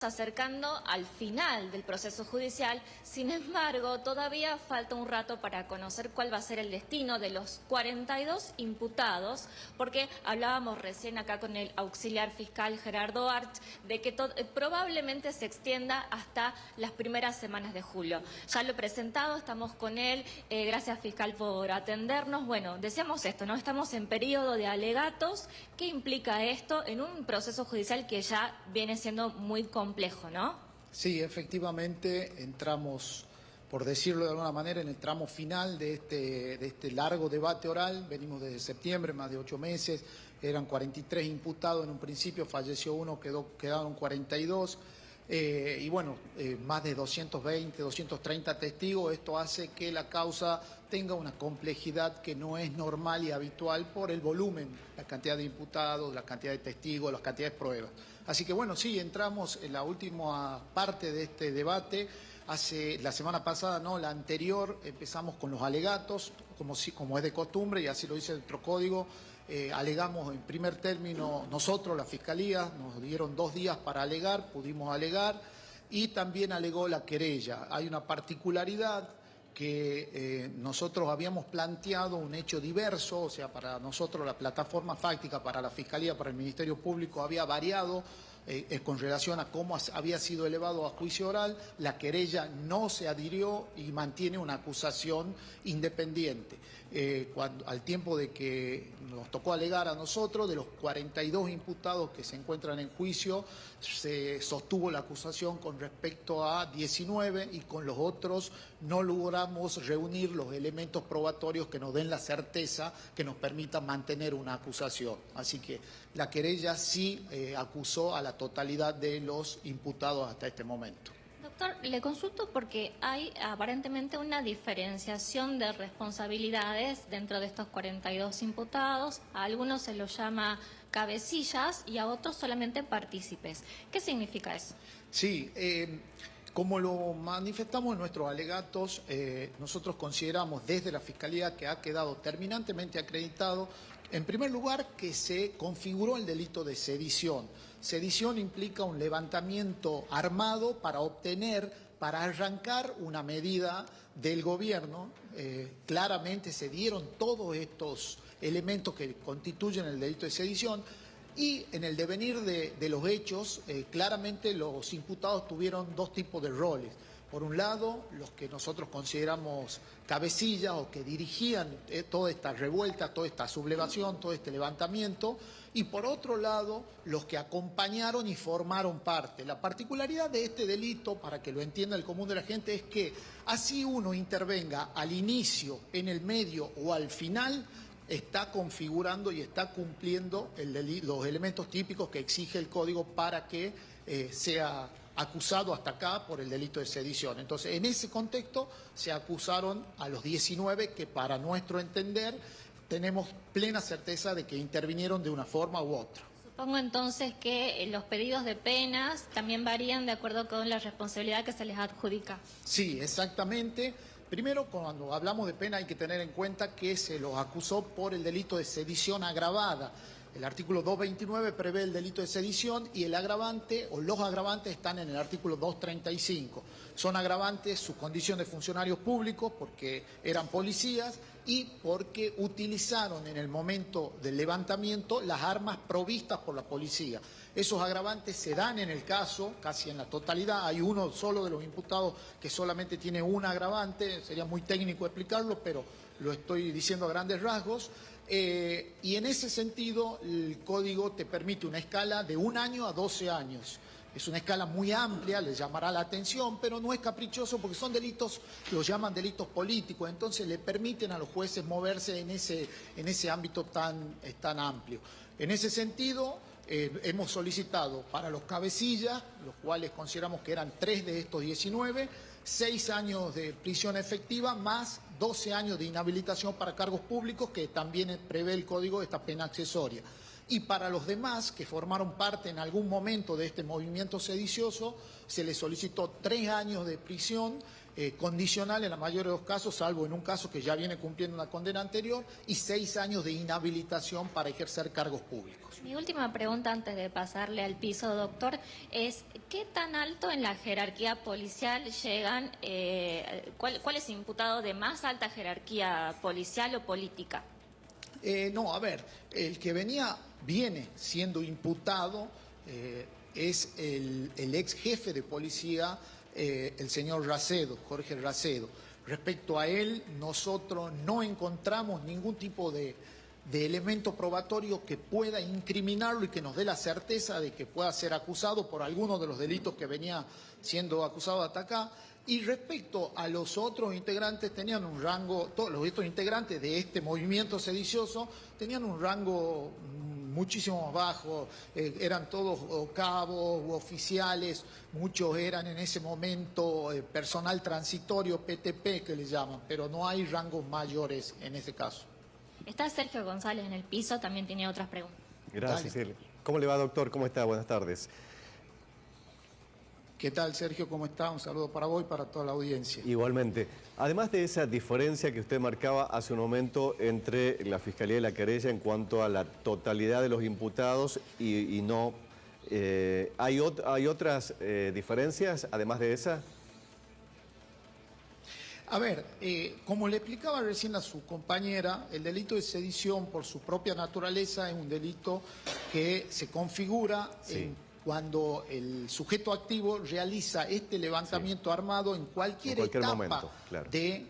Acercando al final del proceso judicial. Sin embargo, todavía falta un rato para conocer cuál va a ser el destino de los 42 imputados, porque hablábamos recién acá con el auxiliar fiscal Gerardo Arch de que probablemente se extienda hasta las primeras semanas de julio. Ya lo he presentado, estamos con él. Gracias, fiscal, por atendernos. Bueno, decíamos esto, ¿no? Estamos en periodo de alegatos. ¿Qué implica esto en un proceso judicial que ya viene siendo muy complejo, ¿no? Sí, efectivamente entramos, por decirlo de alguna manera, en el tramo final de este largo debate oral. Venimos desde septiembre, más de 8 meses, eran 43 imputados en un principio, falleció uno, quedaron 42. Y bueno, más de 220, 230 testigos. Esto hace que la causa tenga una complejidad que no es normal y habitual por el volumen, la cantidad de imputados, la cantidad de testigos, la cantidad de pruebas. Así que bueno, sí, entramos en la última parte de este debate. La semana pasada, no, la anterior, empezamos con los alegatos, como es de costumbre, y así lo dice nuestro código. Alegamos en primer término nosotros, la Fiscalía, nos dieron 2 días para alegar, pudimos alegar, y también alegó la querella. Hay una particularidad que nosotros habíamos planteado un hecho diverso, o sea, para nosotros la plataforma fáctica para la Fiscalía, para el Ministerio Público, había variado con relación a cómo había sido elevado a juicio oral. La querella no se adhirió y mantiene una acusación independiente. Al tiempo de que nos tocó alegar a nosotros, de los 42 imputados que se encuentran en juicio, se sostuvo la acusación con respecto a 19, y con los otros no logramos reunir los elementos probatorios que nos den la certeza que nos permita mantener una acusación. Así que la querella sí acusó a la totalidad de los imputados hasta este momento. Doctor, le consulto porque hay aparentemente una diferenciación de responsabilidades dentro de estos 42 imputados. A algunos se los llama cabecillas y a otros solamente partícipes. ¿Qué significa eso? Sí, como lo manifestamos en nuestros alegatos, nosotros consideramos desde la Fiscalía que ha quedado terminantemente acreditado, en primer lugar, que se configuró el delito de sedición. Sedición implica un levantamiento armado para arrancar una medida del gobierno. Claramente se dieron todos estos elementos que constituyen el delito de sedición. Y en el devenir de los hechos, claramente los imputados tuvieron 2 tipos de roles. Por un lado, los que nosotros consideramos cabecillas o que dirigían toda esta revuelta, toda esta sublevación, todo este levantamiento, y por otro lado, los que acompañaron y formaron parte. La particularidad de este delito, para que lo entienda el común de la gente, es que así uno intervenga al inicio, en el medio o al final, está configurando y está cumpliendo los elementos típicos que exige el Código para que sea acusado hasta acá por el delito de sedición. Entonces, en ese contexto se acusaron a los 19 que, para nuestro entender, tenemos plena certeza de que intervinieron de una forma u otra. Supongo entonces que los pedidos de penas también varían de acuerdo con la responsabilidad que se les adjudica. Sí, exactamente. Primero, cuando hablamos de pena hay que tener en cuenta que se los acusó por el delito de sedición agravada. El artículo 229 prevé el delito de sedición y el agravante o los agravantes están en el artículo 235. Son agravantes su condición de funcionarios públicos porque eran policías y porque utilizaron en el momento del levantamiento las armas provistas por la policía. Esos agravantes se dan en el caso, casi en la totalidad. Hay uno solo de los imputados que solamente tiene un agravante, sería muy técnico explicarlo, pero lo estoy diciendo a grandes rasgos. Y en ese sentido, el Código te permite una escala de 1 año a 12 años. Es una escala muy amplia, les llamará la atención, pero no es caprichoso porque son delitos que los llaman delitos políticos, entonces le permiten a los jueces moverse en ese ámbito tan amplio. En ese sentido, hemos solicitado para los cabecillas, los cuales consideramos que eran 3 de estos 19, 6 años de prisión efectiva más 12 años de inhabilitación para cargos públicos, que también prevé el Código esta pena accesoria. Y para los demás que formaron parte en algún momento de este movimiento sedicioso, se les solicitó 3 años de prisión condicional en la mayoría de los casos, salvo en un caso que ya viene cumpliendo una condena anterior, y 6 años de inhabilitación para ejercer cargos públicos. Mi última pregunta antes de pasarle al piso, doctor, es ¿qué tan alto en la jerarquía policial llegan, cuál es el imputado de más alta jerarquía policial o política? No, a ver, el que viene siendo imputado es el ex jefe de policía, el señor Racedo, Jorge Racedo. Respecto a él, nosotros no encontramos ningún tipo de elemento probatorio que pueda incriminarlo y que nos dé la certeza de que pueda ser acusado por alguno de los delitos que venía siendo acusado hasta acá. Y respecto a los otros integrantes, tenían un rango, todos los otros integrantes de este movimiento sedicioso tenían un rango muchísimo más bajo, eran todos cabos, oficiales, muchos eran en ese momento personal transitorio, PTP que le llaman, pero no hay rangos mayores en ese caso. Está Sergio González en el piso, también tiene otras preguntas. Gracias. ¿Cómo le va, doctor? ¿Cómo está? Buenas tardes. ¿Qué tal, Sergio? ¿Cómo está? Un saludo para vos y para toda la audiencia. Igualmente. Además de esa diferencia que usted marcaba hace un momento entre la Fiscalía y la querella en cuanto a la totalidad de los imputados y no... ¿hay otras diferencias además de esa? A ver, como le explicaba recién a su compañera, el delito de sedición por su propia naturaleza es un delito que se configura cuando el sujeto activo realiza este levantamiento armado en cualquier etapa momento, claro, de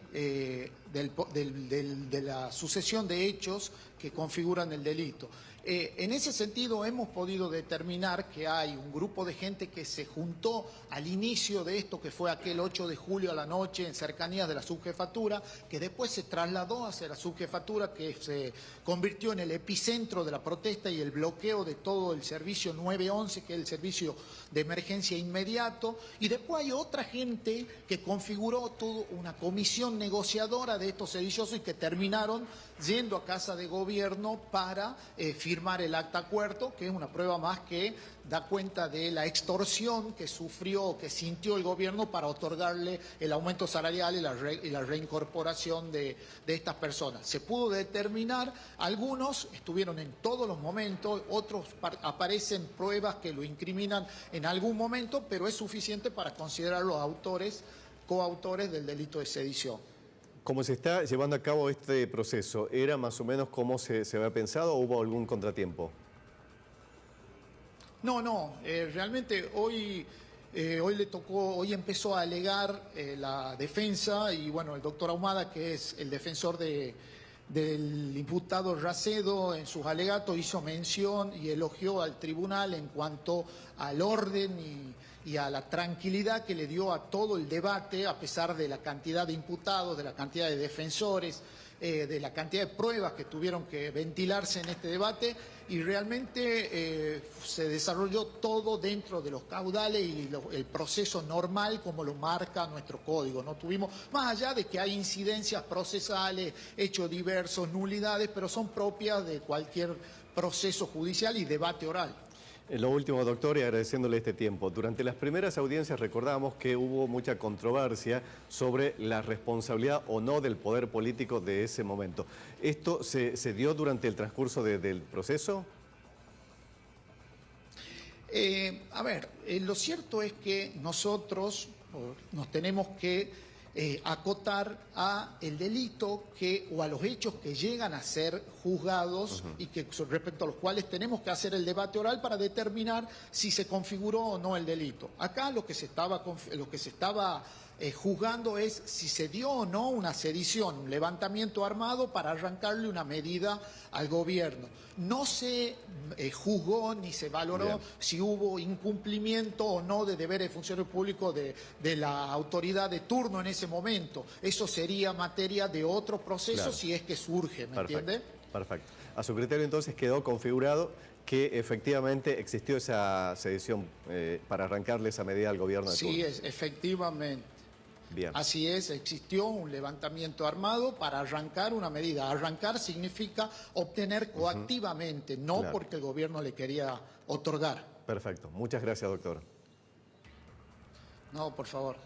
la sucesión de hechos que configuran el delito. En ese sentido hemos podido determinar que hay un grupo de gente que se juntó al inicio de esto, que fue aquel 8 de julio a la noche en cercanías de la subjefatura, que después se trasladó hacia la subjefatura, que se convirtió en el epicentro de la protesta y el bloqueo de todo el servicio 911, que es el servicio de emergencia inmediato, y después hay otra gente que configuró toda una comisión negociadora de estos sediciosos y que terminaron yendo a Casa de Gobierno para firmar el acta acuerdo, que es una prueba más que da cuenta de la extorsión que sufrió, que sintió el gobierno para otorgarle el aumento salarial y la reincorporación de estas personas. Se pudo determinar, algunos estuvieron en todos los momentos, otros aparecen pruebas que lo incriminan en algún momento, pero es suficiente para considerar los coautores del delito de sedición. ¿Cómo se está llevando a cabo este proceso? ¿Era más o menos como se había pensado o hubo algún contratiempo? No, realmente hoy empezó a alegar la defensa y bueno, el doctor Ahumada, que es el defensor del imputado Racedo, en sus alegatos hizo mención y elogió al tribunal en cuanto al orden y a la tranquilidad que le dio a todo el debate, a pesar de la cantidad de imputados, de la cantidad de defensores, de la cantidad de pruebas que tuvieron que ventilarse en este debate, y realmente se desarrolló todo dentro de los caudales y el proceso normal como lo marca nuestro código. No tuvimos, más allá de que hay incidencias procesales, hechos diversos, nulidades, pero son propias de cualquier proceso judicial y debate oral. Lo último, doctor, y agradeciéndole este tiempo. Durante las primeras audiencias recordamos que hubo mucha controversia sobre la responsabilidad o no del poder político de ese momento. ¿Esto se dio durante el transcurso del proceso? Lo cierto es que nosotros nos tenemos que acotar a el delito o a los hechos que llegan a ser juzgados y que respecto a los cuales tenemos que hacer el debate oral para determinar si se configuró o no el delito. Acá lo que se estaba juzgando es si se dio o no una sedición, un levantamiento armado para arrancarle una medida al gobierno. No se juzgó ni se valoró si hubo incumplimiento o no de deberes de funcionario público de la autoridad de turno en ese momento. Eso sería materia de otro proceso si es que surge, ¿me entiende? Perfecto. A su criterio entonces quedó configurado que efectivamente existió esa sedición para arrancarle esa medida al gobierno de turno. Sí, efectivamente. Bien. Así es, existió un levantamiento armado para arrancar una medida. Arrancar significa obtener coactivamente, no porque el gobierno le quería otorgar. Perfecto. Muchas gracias, doctor. No, por favor.